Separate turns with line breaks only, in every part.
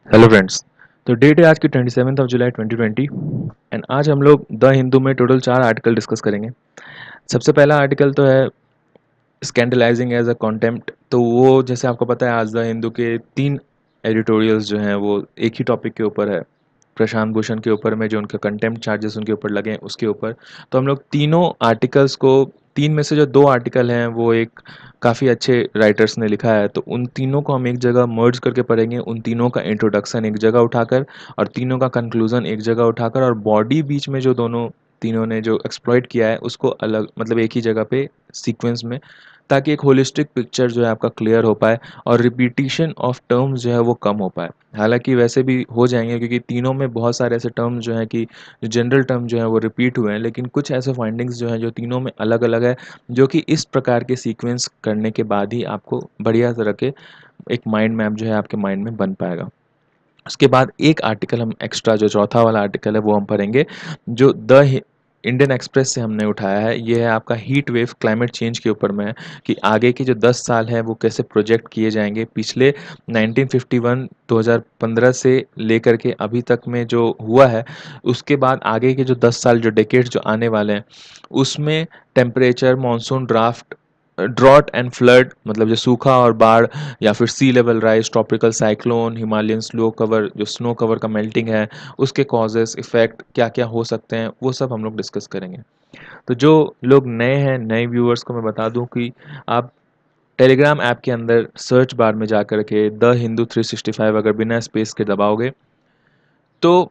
Hello friends. तो date है आज की 27 जुलाई 2020 एंड आज हम लोग द हिंदू में टोटल 4 आर्टिकल डिस्कस करेंगे। सबसे पहला आर्टिकल तो है स्कैंडलाइजिंग एज अ कॉन्टेम्प्ट। तो वो जैसे आपको पता है आज द हिंदू के 3 एडिटोरियल्स जो हैं वो एक ही टॉपिक के ऊपर है, प्रशांत भूषण के ऊपर में जो उनके कंटेम्प्ट चार्जेस उनके ऊपर लगे हैं उसके ऊपर। तो हम लोग तीनों आर्टिकल्स को, तीन में से जो 2 आर्टिकल हैं वो एक काफ़ी अच्छे राइटर्स ने लिखा है, तो उन तीनों को हम एक जगह मर्ज करके पढ़ेंगे, उन तीनों का इंट्रोडक्शन एक जगह उठाकर और तीनों का कंक्लूजन एक जगह उठाकर, और बॉडी बीच में जो दोनों तीनों ने जो एक्सप्लॉइट किया है उसको अलग, मतलब एक ही जगह पे सीक्वेंस में, ताकि एक होलिस्टिक पिक्चर जो है आपका क्लियर हो पाए और रिपीटिशन ऑफ टर्म्स जो है वो कम हो पाए। हालांकि वैसे भी हो जाएंगे क्योंकि तीनों में बहुत सारे ऐसे टर्म्स जो हैं कि जो जनरल टर्म जो है वो रिपीट हुए हैं, लेकिन कुछ ऐसे फाइंडिंग्स जो हैं जो तीनों में अलग अलग है, जो कि इस प्रकार के सीक्वेंस करने के बाद ही आपको बढ़िया तरह के एक माइंड मैप जो है आपके माइंड में बन पाएगा। उसके बाद एक आर्टिकल हम एक्स्ट्रा, जो चौथा वाला आर्टिकल है वो हम पढ़ेंगे, जो द इंडियन एक्सप्रेस से हमने उठाया है। ये है आपका हीट वेव क्लाइमेट चेंज के ऊपर में है कि आगे के जो 10 साल हैं वो कैसे प्रोजेक्ट किए जाएंगे। पिछले 1951 2015 से लेकर के अभी तक में जो हुआ है, उसके बाद आगे के जो 10 साल, जो डेकेड्स जो आने वाले हैं, उसमें temperature, monsoon draft, drought and flood, मतलब जो सूखा और बाढ़, या फिर sea level rise, tropical cyclone, Himalayan snow cover, जो स्नो कवर का मेल्टिंग है, उसके कॉजेस, इफेक्ट क्या क्या हो सकते हैं, वो सब हम लोग डिस्कस करेंगे। तो जो लोग नए हैं, नए व्यूअर्स को मैं बता दूं कि आप टेलीग्राम ऐप के अंदर सर्च बार में जाकर के द हिंदू 365 अगर बिना स्पेस के दबाओगे तो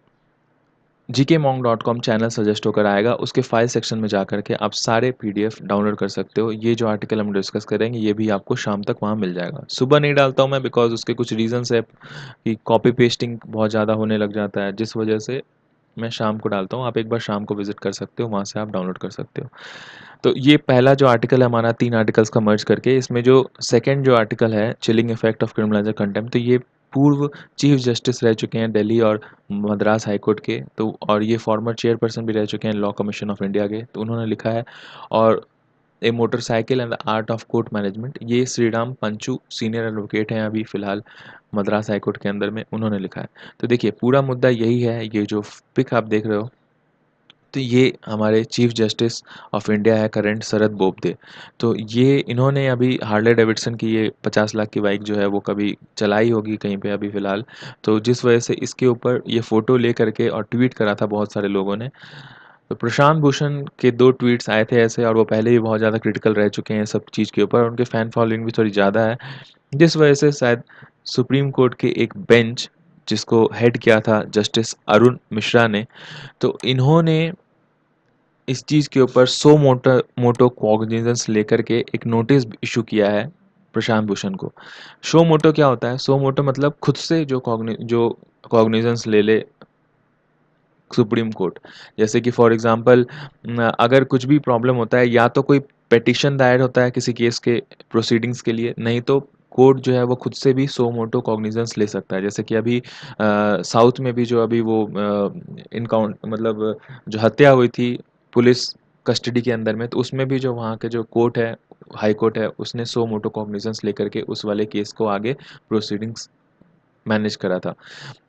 gkmonk.com चैनल सजेस्ट होकर आएगा। उसके फाइल सेक्शन में जाकर के आप सारे पीडीएफ डाउनलोड कर सकते हो। ये जो आर्टिकल हम डिस्कस करेंगे ये भी आपको शाम तक वहाँ मिल जाएगा। सुबह नहीं डालता हूँ मैं, बिकॉज उसके कुछ रीजंस है कि कॉपी पेस्टिंग बहुत ज़्यादा होने लग जाता है, जिस वजह से मैं शाम को डालता हूँ। आप एक बार शाम को विजिट कर सकते हो, वहाँ से आप डाउनलोड कर सकते हो। तो ये पहला जो आर्टिकल है हमारा 3 आर्टिकल्स का मर्ज करके, इसमें जो सेकंड जो आर्टिकल है चिलिंग इफेक्ट ऑफ क्रिमिनलाइजर कंटेम्प्ट, तो ये पूर्व चीफ जस्टिस रह चुके हैं दिल्ली और मद्रास हाई कोर्ट के, तो और ये फॉर्मर चेयरपर्सन भी रह चुके हैं लॉ कमीशन ऑफ इंडिया के, तो उन्होंने लिखा है। और a motorcycle and the art of court management, ये Sriram Panchu senior advocate हैं अभी फिलहाल मद्रास हाई कोर्ट के अंदर में, उन्होंने लिखा है। तो देखिए पूरा मुद्दा यही है, ये जो पिक आप देख रहे हो, तो ये हमारे चीफ जस्टिस ऑफ इंडिया है करंट, शरद बोबडे। तो ये इन्होंने अभी हार्ले डेविडसन की ये 50 लाख की बाइक जो है वो कभी चलाई होगी कहीं पे अभी फ़िलहाल, तो जिस वजह से इसके ऊपर ये फ़ोटो ले करके और ट्वीट करा था बहुत सारे लोगों ने। तो प्रशांत भूषण के 2 ट्वीट्स आए थे ऐसे, और वो पहले भी बहुत ज़्यादा क्रिटिकल रह चुके हैं सब चीज़ के ऊपर, उनके फ़ैन फॉलोइंग भी थोड़ी ज़्यादा है, जिस वजह से शायद सुप्रीम कोर्ट के एक बेंच, जिसको हेड किया था जस्टिस अरुण मिश्रा ने, तो इन्होंने इस चीज़ के ऊपर सो मोटो कॉग्निजेंस लेकर के एक नोटिस इशू किया है प्रशांत भूषण को। शो मोटो क्या होता है? शो मोटो मतलब खुद से जो कॉग्निजेंस ले ले सुप्रीम कोर्ट। जैसे कि फॉर एग्जांपल अगर कुछ भी प्रॉब्लम होता है, या तो कोई पिटीशन दायर होता है किसी केस के प्रोसीडिंग्स के लिए, नहीं तो कोर्ट जो है वो खुद से भी सो मोटो कॉग्निजेंस ले सकता है। जैसे कि अभी साउथ में भी जो अभी वो इनकाउंट, मतलब जो हत्या हुई थी पुलिस कस्टडी के अंदर में, तो उसमें भी जो वहाँ के जो कोर्ट है, हाई कोर्ट है, उसने सो मोटो कॉग्निजेंस लेकर के उस वाले केस को आगे प्रोसीडिंग्स मैनेज करा था।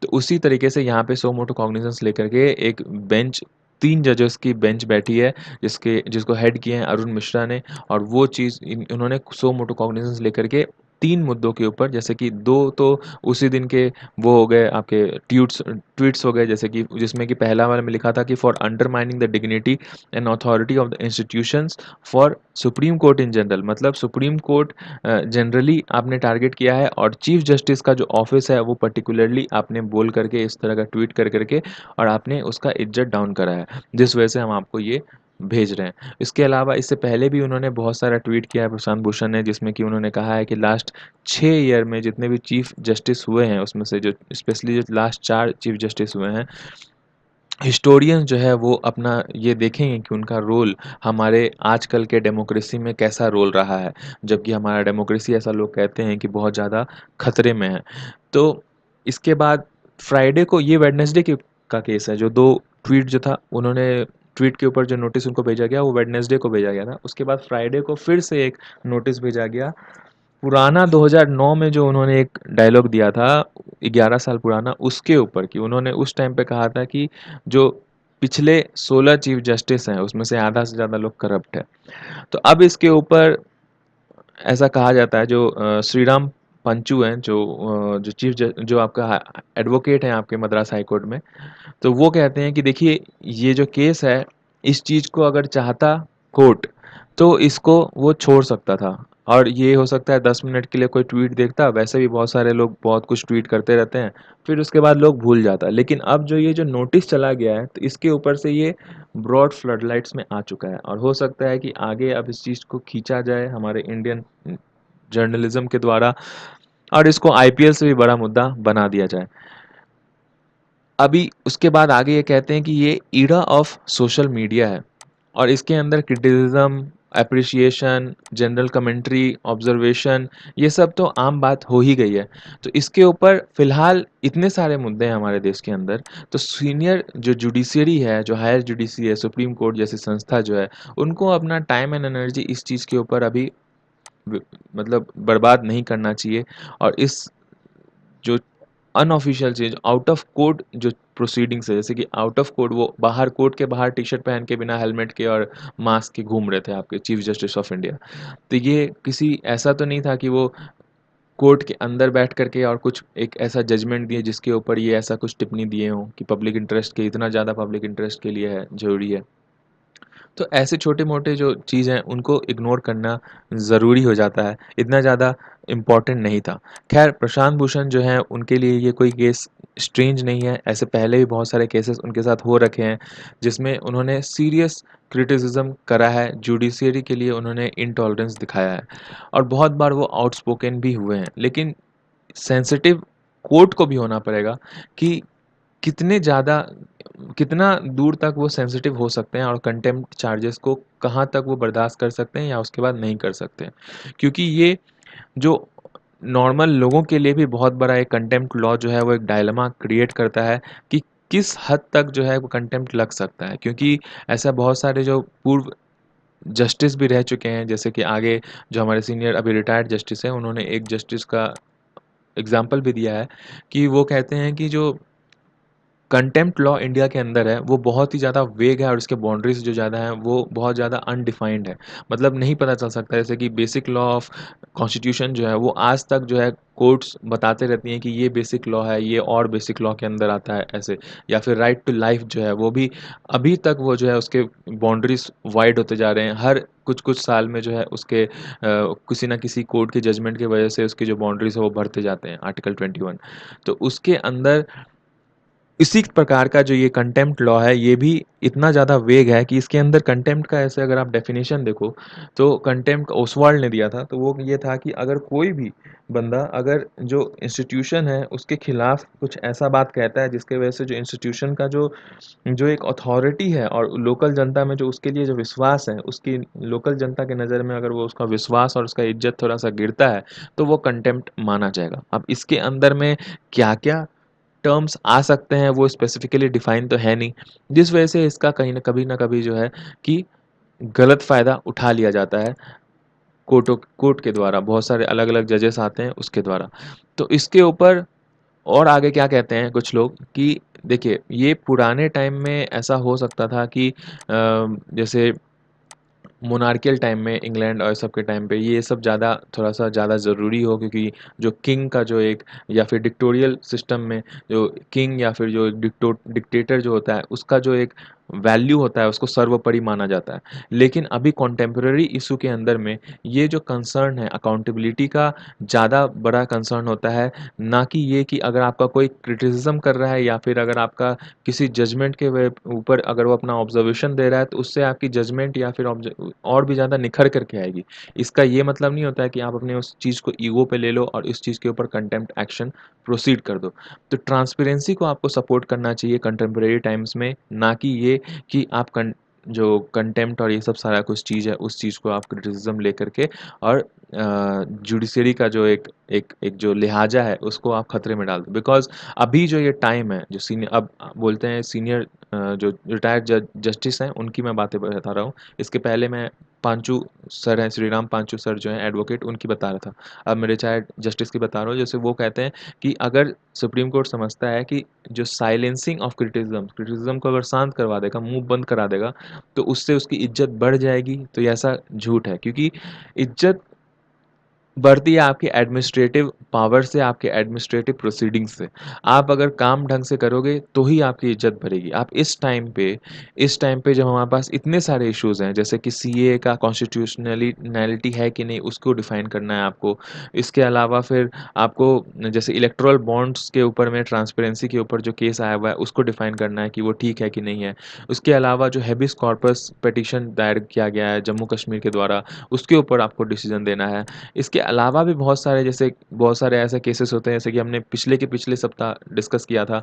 तो उसी तरीके से यहाँ पे सो मोटो कॉग्निजेंस लेकर के एक बेंच, 3 जजेस की बेंच बैठी है, जिसको हेड किए हैं अरुण मिश्रा ने। और वो चीज़ उन्होंने सो मोटो कॉग्निजेंस लेकर के 3 मुद्दों के ऊपर, जैसे कि 2 तो उसी दिन के वो हो गए आपके ट्वीट्स हो गए, जैसे कि जिसमें कि पहला वाले में लिखा था कि for undermining the dignity and authority of the institutions for supreme court in general, मतलब सुप्रीम कोर्ट जनरली आपने टारगेट किया है, और चीफ जस्टिस का जो ऑफिस है वो पर्टिकुलरली आपने बोल करके इस तरह का ट्वीट कर करके और आपने उसका इज्जत डाउन करा है, जिस वजह से हम आपको ये भेज रहे हैं। इसके अलावा इससे पहले भी उन्होंने बहुत सारा ट्वीट किया है प्रशांत भूषण ने, जिसमें कि उन्होंने कहा है कि लास्ट 6 ईयर में जितने भी चीफ जस्टिस हुए हैं, उसमें से जो स्पेशली जो लास्ट 4 चीफ जस्टिस हुए हैं, हिस्टोरियंस जो है वो अपना ये देखेंगे कि उनका रोल हमारे आजकल के डेमोक्रेसी में कैसा रोल रहा है, जबकि हमारा डेमोक्रेसी, ऐसा लोग कहते हैं कि बहुत ज़्यादा खतरे में है। तो इसके बाद फ्राइडे को, ये वेडनेसडे के का केस है, जो 2 ट्वीट जो था उन्होंने, ट्वीट के ऊपर जो नोटिस उनको भेजा गया वो वेडनेसडे को भेजा गया था। उसके बाद फ्राइडे को फिर से एक नोटिस भेजा गया पुराना 2009 में जो उन्होंने एक डायलॉग दिया था 11 साल पुराना, उसके ऊपर कि उन्होंने उस टाइम पे कहा था कि जो पिछले 16 चीफ जस्टिस हैं उसमें से आधा से ज़्यादा लोग करप्ट है। तो अब इसके ऊपर ऐसा कहा जाता है जो श्रीराम पंचू हैं जो जो आपका एडवोकेट हैं आपके मद्रास हाई कोर्ट में, तो वो कहते हैं कि देखिए ये जो केस है इस चीज़ को अगर चाहता कोर्ट तो इसको वो छोड़ सकता था, और ये हो सकता है 10 मिनट के लिए कोई ट्वीट देखता, वैसे भी बहुत सारे लोग बहुत कुछ ट्वीट करते रहते हैं, फिर उसके बाद लोग भूल जाता है। लेकिन अब जो ये जो नोटिस चला गया है तो इसके ऊपर से ये ब्रॉड फ्लडलाइट्स में आ चुका है, और हो सकता है कि आगे अब इस चीज़ को खींचा जाए हमारे इंडियन जर्नलिज्म के द्वारा, और इसको आईपीएल से भी बड़ा मुद्दा बना दिया जाए। अभी उसके बाद आगे ये कहते हैं कि ये ईरा ऑफ सोशल मीडिया है, और इसके अंदर criticism, appreciation, general commentary, observation, ये सब तो आम बात हो ही गई है। तो इसके ऊपर फिलहाल इतने सारे मुद्दे हैं हमारे देश के अंदर, तो सीनियर जो जुडिशियरी है, जो हायर जुडिशरी है, सुप्रीम कोर्ट जैसी संस्था जो है, उनको अपना टाइम एंड एनर्जी इस चीज़ के ऊपर अभी मतलब बर्बाद नहीं करना चाहिए, और इस जो unofficial cheese out of court जो प्रोसीडिंग्स है, जैसे कि आउट ऑफ कोर्ट वो बाहर कोर्ट के बाहर टी शर्ट पहन के बिना हेलमेट के और मास्क के घूम रहे थे आपके चीफ जस्टिस ऑफ इंडिया। तो ये किसी ऐसा तो नहीं था कि वो कोर्ट के अंदर बैठ करके और कुछ एक ऐसा जजमेंट दिए जिसके ऊपर ये ऐसा कुछ टिप्पणी दिए हों कि पब्लिक इंटरेस्ट के इतना ज़्यादा पब्लिक इंटरेस्ट के लिए है ज़रूरी है। तो ऐसे छोटे-मोटे जो चीज़ हैं उनको इग्नोर करना ज़रूरी हो जाता है, इतना ज़्यादा इम्पोर्टेंट नहीं था। ख़ैर प्रशांत भूषण जो हैं उनके लिए ये कोई केस स्ट्रेंज नहीं है, ऐसे पहले भी बहुत सारे केसेस उनके साथ हो रखे हैं, जिसमें उन्होंने सीरियस क्रिटिसिज़्म करा है, जुडिशियरी के लिए उन्होंने इंटॉलरेंस दिखाया है, और बहुत बार वो आउटस्पोकन भी हुए हैं। लेकिन सेंसिटिव कोर्ट को भी होना पड़ेगा कि कितने ज़्यादा कितना दूर तक वो सेंसिटिव हो सकते हैं, और कंटेम्प्ट चार्जेस को कहाँ तक वो बर्दाश्त कर सकते हैं या उसके बाद नहीं कर सकते हैं। क्योंकि ये जो नॉर्मल लोगों के लिए भी बहुत बड़ा एक कंटेम्प्ट लॉ जो है वो एक डायलेमा क्रिएट करता है कि किस हद तक जो है वो कंटेम्प्ट लग सकता है। क्योंकि ऐसा बहुत सारे जो पूर्व जस्टिस भी रह चुके हैं, जैसे कि आगे जो हमारे सीनियर अभी रिटायर्ड जस्टिस हैं, उन्होंने एक जस्टिस का एग्ज़ाम्पल भी दिया है कि वो कहते हैं कि जो कंटेम्प्ट लॉ इंडिया के अंदर है, वो बहुत ही ज़्यादा वेग है, और उसके बाउंड्रीज़ जो ज़्यादा हैं, वो बहुत ज़्यादा अनडिफाइंड है। मतलब नहीं पता चल सकता, जैसे कि बेसिक लॉ ऑफ कॉन्स्टिट्यूशन जो है, वो आज तक जो है कोर्ट्स बताते रहती हैं कि ये बेसिक लॉ है, ये और बेसिक लॉ के अंदर आता है ऐसे। या फिर राइट टू लाइफ जो है, वो भी अभी तक वो जो है उसके बाउंड्रीज़ वाइड होते जा रहे हैं। हर कुछ-कुछ साल में जो है उसके किसी न किसी कोर्ट के जजमेंट की वजह से उसकी जो बाउंड्रीज़ है वो बढ़ते जाते हैं, आर्टिकल 21। तो उसके अंदर इसी प्रकार का जो ये कंटेम्प्ट लॉ है, ये भी इतना ज़्यादा वेग है कि इसके अंदर कंटेम्प्ट का ऐसे अगर आप डेफिनेशन देखो, तो कंटेम्प्ट ओसवाल्ड ने दिया था, तो वो ये था कि अगर कोई भी बंदा अगर जो इंस्टीट्यूशन है, उसके खिलाफ कुछ ऐसा बात कहता है, जिसकी वजह से जो इंस्टीट्यूशन का जो जो एक अथॉरिटी है और लोकल जनता में जो उसके लिए जो विश्वास है, उसकी लोकल जनता की नज़र में अगर वो उसका विश्वास और उसका इज़्ज़त थोड़ा-सा गिरता है, तो वो कंटेम्प्ट माना जाएगा। अब इसके अंदर में क्या-क्या टर्म्स आ सकते हैं वो स्पेसिफिकली डिफाइन तो है नहीं, जिस वजह से इसका कहीं न कभी जो है कि गलत फ़ायदा उठा लिया जाता है कोर्ट के द्वारा, बहुत सारे अलग-अलग जजेस आते हैं उसके द्वारा। तो इसके ऊपर और आगे क्या कहते हैं कुछ लोग कि देखिए ये पुराने टाइम में ऐसा हो सकता था कि जैसे मोनार्कियल टाइम में इंग्लैंड और सब के टाइम पे ये सब ज़्यादा थोड़ा-सा ज़्यादा ज़रूरी हो, क्योंकि जो किंग का जो एक या फिर डिक्टोरियल सिस्टम में जो किंग या फिर जो डिक्टेटर जो होता है, उसका जो एक वैल्यू होता है, उसको सर्वोपरि माना जाता है। लेकिन अभी कॉन्टेम्पोरेरी इश्यू के अंदर में ये जो कंसर्न है अकाउंटेबिलिटी का ज़्यादा बड़ा कंसर्न होता है, ना कि ये कि अगर आपका कोई क्रिटिसिज़्म कर रहा है या फिर अगर आपका किसी जजमेंट के ऊपर अगर वो अपना ऑब्जर्वेशन दे रहा है, तो उससे आपकी जजमेंट या फिर और भी ज़्यादा निखर करके आएगी। इसका ये मतलब नहीं होता है कि आप अपने उस चीज़ को ईगो पे ले लो और इस चीज़ के ऊपर कंटेम्प्ट एक्शन प्रोसीड कर दो। तो ट्रांसपेरेंसी को आपको सपोर्ट करना चाहिए कंटेम्परेरी टाइम्स में, ना कि ये कि आप जो कंटेम्प्ट और ये सब सारा कुछ चीज़ है, उस चीज़ को आप क्रिटिसिज़्म लेकर के और जुडिशरी का जो एक एक एक जो लिहाजा है उसको आप खतरे में डाल दो। बिकॉज़ अभी जो ये टाइम है, जो सीनियर अब बोलते हैं सीनियर जो रिटायर्ड जस्टिस हैं उनकी मैं बातें बता रहा हूँ। इसके पहले मैं पांचू सर हैं, श्रीराम पांचू सर जो हैं एडवोकेट, उनकी बता रहा था। अब मैं रिटायर्ड जस्टिस की बता रहा हूँ। जैसे वो कहते हैं कि अगर सुप्रीम कोर्ट समझता है कि जो साइलेंसिंग ऑफ क्रिटिसिज्म को अगर शांत करवा देगा, मुँह बंद करा देगा, तो उससे उसकी इज़्ज़त बढ़ जाएगी, तो ये ऐसा झूठ है। क्योंकि इज़्ज़त बढ़ती है आपके एडमिनिस्ट्रेटिव पावर से, आपके एडमिनिस्ट्रेटिव प्रोसीडिंग्स से। आप अगर काम ढंग से करोगे तो ही आपकी इज़्ज़त बढ़ेगी। आप इस टाइम पे जब हमारे पास इतने सारे इश्यूज़ हैं, जैसे कि सीएए का कॉन्स्टिट्यूशनैलिटी है कि नहीं उसको डिफ़ाइन करना है आपको। इसके अलावा फिर आपको जैसे इलेक्टोरल बॉन्ड्स के ऊपर में ट्रांसपेरेंसी के ऊपर जो केस आया हुआ है उसको डिफ़ाइन करना है कि वो ठीक है कि नहीं है। उसके अलावा जो हेबियस कॉर्पस पिटीशन दायर किया गया है जम्मू कश्मीर के द्वारा, उसके ऊपर आपको डिसीज़न देना है। इसके अलावा भी बहुत सारे, जैसे बहुत सारे ऐसे केसेस होते हैं, जैसे कि हमने पिछले के पिछले सप्ताह डिस्कस किया था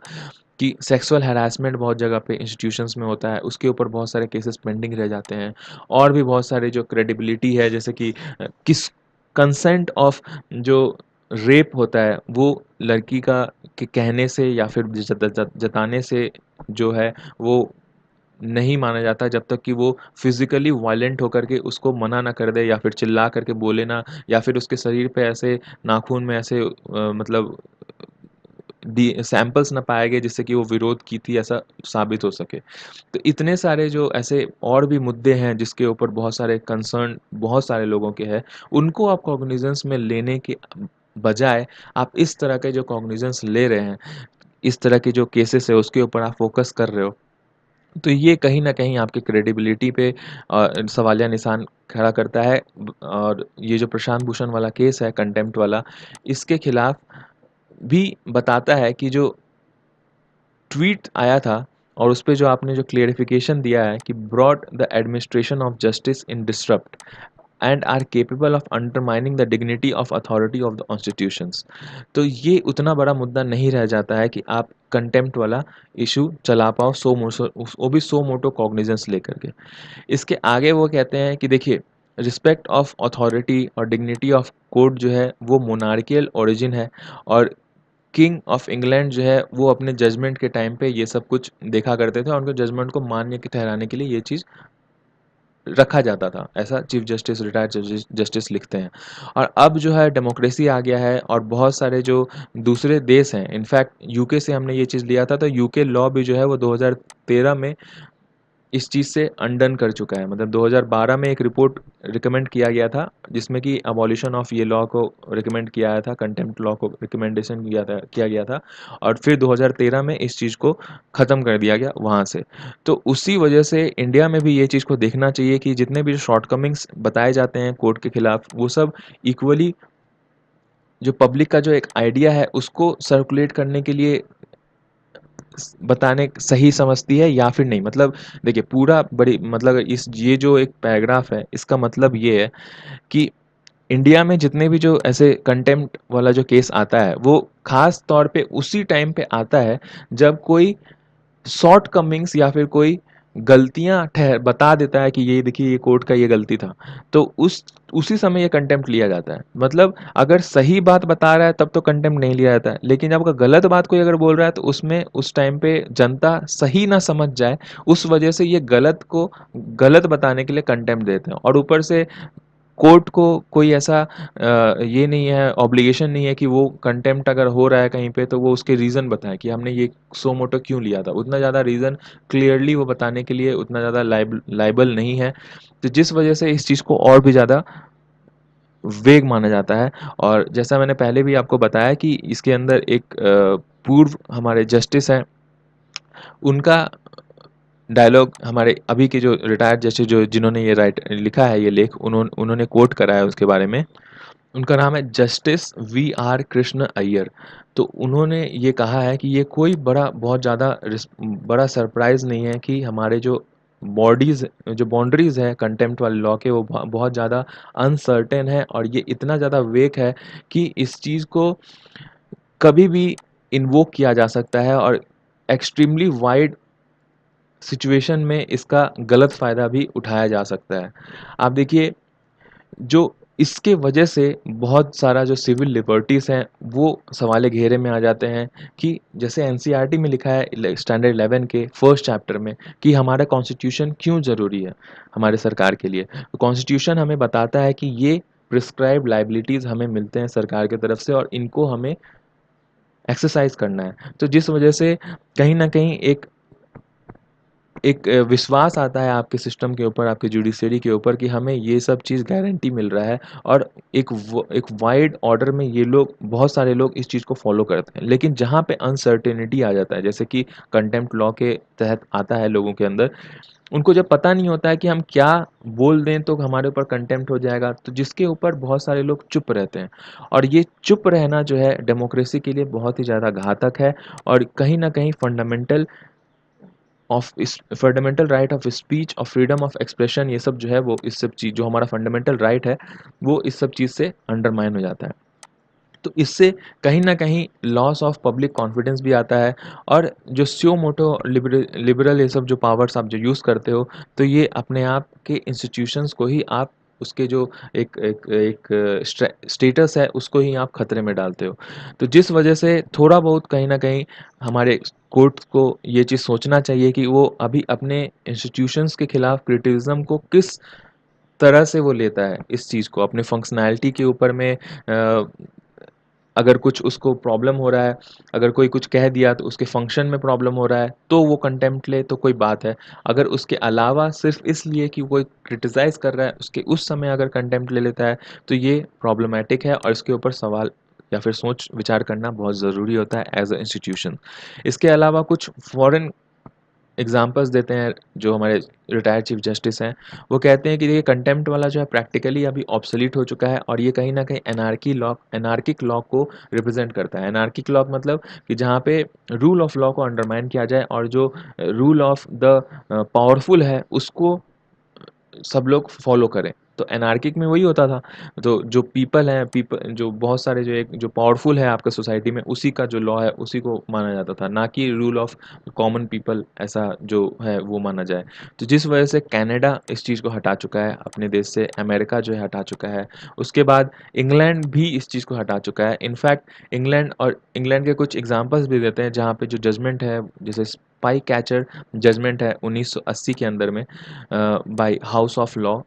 कि सेक्सुअल हैरेसमेंट बहुत जगह पे इंस्टीट्यूशंस में होता है, उसके ऊपर बहुत सारे केसेस पेंडिंग रह जाते हैं। और भी बहुत सारे जो क्रेडिबिलिटी है, जैसे कि किस कंसेंट ऑफ जो रेप होता है वो लड़की का के कहने से या फिर जताने से जो है वो नहीं माना जाता, जब तक कि वो फिज़िकली वायलेंट होकर के उसको मना ना कर दे या फिर चिल्ला करके बोले ना, या फिर उसके शरीर पे ऐसे नाखून में ऐसे मतलब डी सैंपल्स ना पाए गए जिससे कि वो विरोध की थी ऐसा साबित हो सके। तो इतने सारे जो ऐसे और भी मुद्दे हैं जिसके ऊपर बहुत सारे कंसर्न बहुत सारे लोगों के हैं, उनको आप कॉग्निजेंस में लेने के बजाय आप इस तरह के जो कॉग्निजेंस ले रहे हैं, इस तरह के जो केसेस है उसके ऊपर आप फ़ोकस कर रहे हो। तो ये कहीं न कहीं आपकी क्रेडिबिलिटी पे सवालिया निशान खड़ा करता है। और ये जो प्रशांत भूषण वाला केस है कंटेम्प्ट वाला, इसके खिलाफ भी बताता है कि जो ट्वीट आया था और उसपे जो आपने जो क्लेरिफिकेशन दिया है कि brought the administration of justice in disrupt and are capable of undermining the dignity of authority of the constitutions. तो ये उतना बड़ा मुद्दा नहीं रह जाता है कि आप कंटेम्प्ट वाला इशू चला पाओ वो भी सो मोटो कॉग्निजेंस लेकर के। इसके आगे वो कहते हैं कि देखिए, रिस्पेक्ट ऑफ अथॉरिटी और डिग्निटी ऑफ कोर्ट जो है वो मोनार्कियल ओरिजिन है। और किंग ऑफ इंग्लैंड जो है वो अपने जजमेंट के टाइम पे ये सब कुछ देखा करते थे और उनके जजमेंट को मान्य के ठहराने के लिए ये चीज़ रखा जाता था। ऐसा चीफ जस्टिस, रिटायर्ड जस्टिस लिखते हैं। और अब जो है डेमोक्रेसी आ गया है और बहुत सारे जो दूसरे देश हैं, इनफैक्ट यूके से हमने ये चीज़ लिया था, तो यूके लॉ भी जो है वो 2013 में इस चीज़ से अनडन कर चुका है। मतलब 2012 में एक रिपोर्ट रिकमेंड किया गया था जिसमें कि अबॉलिशन ऑफ ये लॉ को रिकमेंड किया गया था, कंटेम्प्ट लॉ को रिकमेंडेशन किया गया था और फिर 2013 में इस चीज़ को ख़त्म कर दिया गया वहाँ से। तो उसी वजह से इंडिया में भी ये चीज़ को देखना चाहिए कि जितने भी शॉर्टकमिंग्स बताए जाते हैं कोर्ट के खिलाफ, वो सब इक्वली जो पब्लिक का जो एक आइडिया है उसको सर्कुलेट करने के लिए बताने सही समझती है या फिर नहीं। मतलब देखिए, पूरा बड़ी मतलब इस ये जो एक पैराग्राफ है इसका मतलब ये है कि इंडिया में जितने भी जो ऐसे कंटेम्प्ट वाला जो केस आता है वो खास तौर पे उसी टाइम पे आता है जब कोई शॉर्ट कमिंग्स या फिर कोई गलतियां ठहर बता देता है कि ये देखिए ये कोर्ट का ये गलती था, तो उसी समय ये कंटेम्प्ट लिया जाता है। मतलब अगर सही बात बता रहा है तब तो कंटेम्प्ट नहीं लिया जाता है, लेकिन जब अगर गलत बात कोई अगर बोल रहा है तो उसमें उस टाइम पे जनता सही ना समझ जाए, उस वजह से ये गलत को गलत बताने के लिए कंटेम्प्ट देते हैं। और ऊपर से कोर्ट को कोई ऐसा ये नहीं है, ऑब्लिगेशन नहीं है कि वो कंटेम्प्ट अगर हो रहा है कहीं पे तो वो उसके रीज़न बताए कि हमने ये सो मोटो क्यों लिया था। उतना ज़्यादा रीज़न क्लियरली वो बताने के लिए उतना ज़्यादा लाइबल नहीं है। तो जिस वजह से इस चीज़ को और भी ज़्यादा वेग माना जाता है। और जैसा मैंने पहले भी आपको बताया कि इसके अंदर एक पूर्व हमारे जस्टिस हैं, उनका डायलॉग हमारे अभी के जो रिटायर्ड जस्टिस जो जिन्होंने ये लिखा है ये लेख, उन्होंने कोट करा है उसके बारे में। उनका नाम है Justice V R Krishna Iyer. तो उन्होंने ये कहा है कि ये कोई बहुत ज़्यादा बड़ा सरप्राइज़ नहीं है कि हमारे जो बाउंड्रीज़ है कंटेम्प्ट वाले लॉ के, वो बहुत ज़्यादा अनसर्टेन है और ये इतना ज़्यादा वेक है कि इस चीज़ को कभी भी इन्वोक किया जा सकता है और एक्सट्रीमली वाइड सिचुएशन में इसका गलत फ़ायदा भी उठाया जा सकता है। आप देखिए, जो इसके वजह से बहुत सारा जो सिविल लिबर्टीज़ हैं, वो सवाल घेरे में आ जाते हैं कि जैसे एनसीईआरटी में लिखा है स्टैंडर्ड 11 के फर्स्ट चैप्टर में कि हमारा कॉन्स्टिट्यूशन क्यों ज़रूरी है हमारे सरकार के लिए। तो कॉन्स्टिट्यूशन हमें बताता है कि ये प्रिस्क्राइब्ड लायबिलिटीज़ हमें मिलते हैं सरकार की तरफ से और इनको हमें एक्सरसाइज करना है। तो जिस वजह से कहीं न कहीं एक एक विश्वास आता है आपके सिस्टम के ऊपर, आपके जुडिशरी के ऊपर कि हमें ये सब चीज़ गारंटी मिल रहा है और एक वाइड ऑर्डर में ये लोग बहुत सारे लोग इस चीज़ को फ़ॉलो करते हैं। लेकिन जहाँ पे अनसर्टेनिटी आ जाता है, जैसे कि कंटेम्प्ट लॉ के तहत आता है लोगों के अंदर, उनको जब पता नहीं होता है कि हम क्या बोल दें तो हमारे ऊपर कंटेम्प्ट हो जाएगा, तो जिसके ऊपर बहुत सारे लोग चुप रहते हैं। और ये चुप रहना जो है डेमोक्रेसी के लिए बहुत ही ज़्यादा घातक है और कहीं न कहीं फंडामेंटल राइट ऑफ स्पीच और फ्रीडम ऑफ एक्सप्रेशन, ये सब जो है वो इस सब चीज़ जो हमारा फंडामेंटल राइट है वो इस सब चीज़ से अंडरमाइन हो जाता है। तो इससे कहीं न कहीं लॉस ऑफ पब्लिक कॉन्फिडेंस भी आता है और जो सुयो मोटो लिबरल ये सब जो पावर्स आप जो यूज़ करते हो, तो ये अपने आप के इंस्टीट्यूशंस को ही आप उसके जो एक एक एक स्टेटस है उसको ही आप खतरे में डालते हो। तो जिस वजह से थोड़ा बहुत कहीं न कहीं हमारे कोर्ट को ये चीज़ सोचना चाहिए कि वो अभी अपने इंस्टीट्यूशंस के खिलाफ क्रिटिसिज़्म को किस तरह से वो लेता है इस चीज़ को अपने फंक्शनैलिटी के ऊपर में अगर कुछ उसको प्रॉब्लम हो रहा है, अगर कोई कुछ कह दिया तो उसके फंक्शन में प्रॉब्लम हो रहा है, तो वो कंटेम्प्ट ले तो कोई बात है। अगर उसके अलावा सिर्फ़ इसलिए कि कोई क्रिटिसाइज़ कर रहा है, उसके उस समय अगर कंटेम्प्ट ले लेता है, तो ये प्रॉब्लमैटिक है और इसके ऊपर सवाल या फिर सोच-विचार करना बहुत ज़रूरी होता है एज़ अ इंस्टीट्यूशन। इसके अलावा कुछ फॉरेन एग्ज़ाम्पल्स देते हैं जो हमारे रिटायर्ड चीफ जस्टिस हैं, वो कहते हैं कि देखिए कंटेम्प्ट वाला जो है प्रैक्टिकली अभी ऑब्सोलीट हो चुका है और ये कहीं न कहीं एनार्किक लॉ को रिप्रेज़ेंट करता है। एनार्किक लॉ मतलब कि जहाँ पे रूल ऑफ लॉ को अंडरमाइन किया जाए और जो रूल ऑफ द पावरफुल है उसको सब लोग फॉलो करें। तो एनार्किक में वही होता था। तो जो पीपल हैं पीपल जो बहुत सारे जो एक जो पावरफुल है आपका सोसाइटी में उसी का जो लॉ है उसी को माना जाता था, ना कि रूल ऑफ कॉमन पीपल ऐसा जो है वो माना जाए। तो जिस वजह से कनाडा इस चीज़ को हटा चुका है अपने देश से, अमेरिका जो है हटा चुका है। उसके बाद इंग्लैंड भी इस चीज़ को हटा चुका है। इनफैक्ट इंग्लैंड के कुछ एग्ज़ाम्पल्स भी देते हैं जहाँ पे जो जजमेंट है जैसे स्पाई कैचर जजमेंट है 1980 के अंदर में बाय हाउस ऑफ लॉ।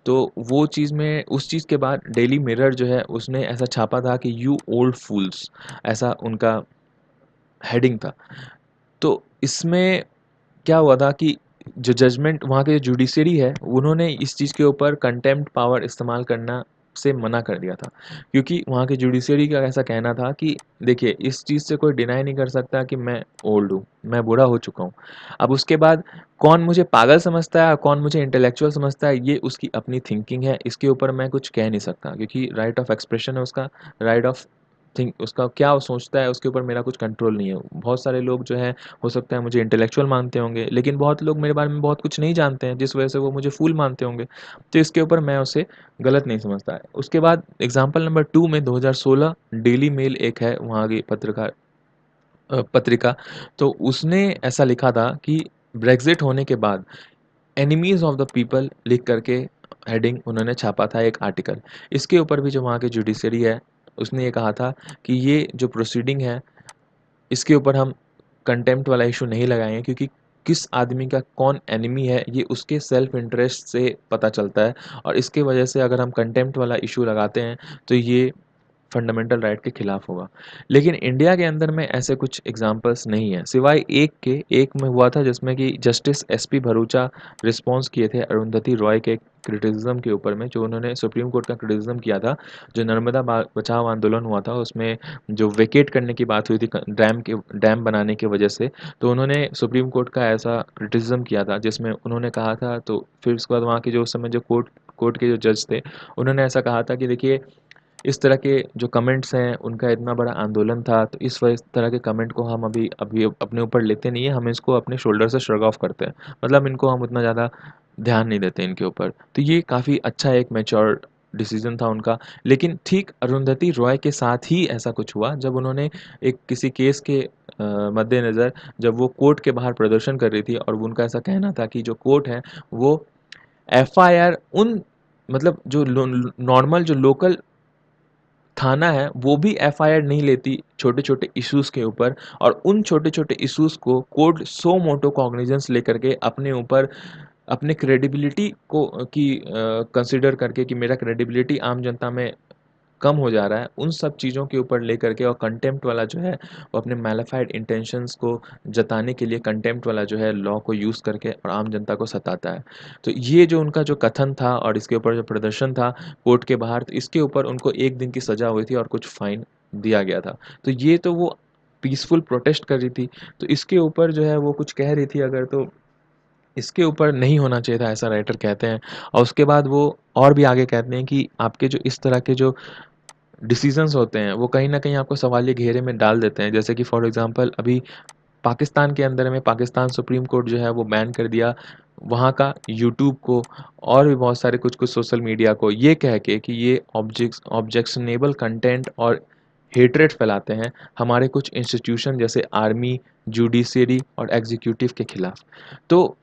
तो वो चीज़ में उस चीज़ के बाद डेली मिरर जो है उसने ऐसा छापा था कि यू ओल्ड फूल्स, ऐसा उनका हेडिंग था। तो इसमें क्या हुआ था कि जो जजमेंट वहाँ के जुडिशरी है, उन्होंने इस चीज़ के ऊपर कंटेम्प्ट पावर इस्तेमाल करना से मना कर दिया था। क्योंकि वहाँ के जुडिशरी का ऐसा कहना था कि देखिए, इस चीज़ से कोई डिनाई नहीं कर सकता कि मैं ओल्ड हूँ, मैं बूढ़ा हो चुका हूँ। अब उसके बाद कौन मुझे पागल समझता है और कौन मुझे इंटेलेक्चुअल समझता है, ये उसकी अपनी थिंकिंग है। इसके ऊपर मैं कुछ कह नहीं सकता क्योंकि राइट ऑफ एक्सप्रेशन है उसका, राइट ऑफ थिंक उसका क्या वो सोचता है उसके ऊपर मेरा कुछ कंट्रोल नहीं है। बहुत सारे लोग जो हैं हो सकता है मुझे इंटेलेक्चुअल मानते होंगे, लेकिन बहुत लोग मेरे बारे में बहुत कुछ नहीं जानते हैं, जिस वजह से वो मुझे फूल मानते होंगे। तो इसके ऊपर मैं उसे गलत नहीं समझता है। उसके बाद एग्ज़ाम्पल नंबर 2 में 2016 डेली मेल एक है वहाँ की पत्रिका, तो उसने ऐसा लिखा था कि ब्रेक्ज़िट होने के बाद एनिमीज़ ऑफ द पीपल लिख करके हेडिंग उन्होंने छापा था एक आर्टिकल। इसके ऊपर भी जो वहाँ की जुडिशरी है, उसने ये कहा था कि ये जो प्रोसीडिंग है इसके ऊपर हम कंटेम्प्ट वाला इश्यू नहीं लगाएँगे क्योंकि किस आदमी का कौन एनिमी है, ये उसके सेल्फ इंटरेस्ट से पता चलता है और इसकी वजह से अगर हम कंटेम्प्ट वाला इश्यू लगाते हैं, तो ये फंडामेंटल राइट के खिलाफ होगा। लेकिन इंडिया के अंदर में ऐसे कुछ एग्ज़ाम्पल्स नहीं हैं, सिवाय एक में हुआ था जिसमें कि जस्टिस एसपी भरूचा रिस्पॉन्स किए थे अरुंधति रॉय के क्रिटिसिज़्म के ऊपर में, जो उन्होंने सुप्रीम कोर्ट का क्रिटिसिज़्म किया था। जो नर्मदा बचाओ आंदोलन हुआ था, उसमें जो वेकेट करने की बात हुई थी डैम बनाने की वजह से, तो उन्होंने सुप्रीम कोर्ट का ऐसा क्रिटिसिज़्म किया था जिसमें उन्होंने कहा था, तो फिर उसके बाद वहाँ के जो उस समय जो कोर्ट के जो जज थे, उन्होंने ऐसा कहा था कि देखिए इस तरह के जो कमेंट्स हैं उनका इतना बड़ा आंदोलन था, तो इस वजह इस तरह के कमेंट को हम अभी अभी अपने ऊपर लेते नहीं हैं, हम इसको अपने शोल्डर से श्रग ऑफ करते हैं। मतलब इनको हम उतना ज़्यादा ध्यान नहीं देते इनके ऊपर। तो ये काफ़ी अच्छा एक मैच्योर डिसीज़न था उनका। लेकिन ठीक अरुंधति रॉय के साथ ही ऐसा कुछ हुआ जब उन्होंने एक किसी केस के मद्देनज़र जब वो कोर्ट के बाहर प्रदर्शन कर रही थी और उनका ऐसा कहना था कि जो कोर्ट है वो एफआईआर उन मतलब जो नॉर्मल जो लोकल थाना है वो भी एफआईआर नहीं लेती छोटे-छोटे इश्यूज़ के ऊपर, और उन छोटे-छोटे इश्यूज़ को कोर्ट सो मोटो कॉग्निजेंस लेकर के अपने ऊपर अपने क्रेडिबिलिटी को कंसीडर करके कि मेरा क्रेडिबिलिटी आम जनता में कम हो जा रहा है, उन सब चीज़ों के ऊपर लेकर के, और कंटेम्प्ट वाला जो है वो अपने मैलिफाइड इंटेंशंस को जताने के लिए कंटेम्प्ट वाला जो है लॉ को यूज़ करके और आम जनता को सताता है। तो ये जो उनका जो कथन था और इसके ऊपर जो प्रदर्शन था कोर्ट के बाहर, तो इसके ऊपर उनको 1 दिन की सज़ा हुई थी और कुछ फ़ाइन दिया गया था। तो ये तो वो पीसफुल प्रोटेस्ट कर रही थी, तो इसके ऊपर जो है वो कुछ कह रही थी अगर, तो इसके ऊपर नहीं होना चाहिए था, ऐसा राइटर कहते हैं। और उसके बाद वो और भी आगे कहते हैं कि आपके जो इस तरह के जो डिसीजंस होते हैं वो कहीं न कहीं आपको सवालिया घेरे में डाल देते हैं। जैसे कि फॉर एग्ज़ाम्पल अभी पाकिस्तान के अंदर में पाकिस्तान सुप्रीम कोर्ट जो है वो बैन कर दिया वहाँ का यूट्यूब को और भी बहुत सारे कुछ-कुछ सोशल मीडिया को, ये कह के कि ये ऑब्जेक्शनेबल कंटेंट और हेट्रेड फैलाते हैं हमारे कुछ इंस्टीट्यूशन जैसे आर्मी, जुडिशरी और एग्ज़ीक्यूटिव के खिलाफ। तो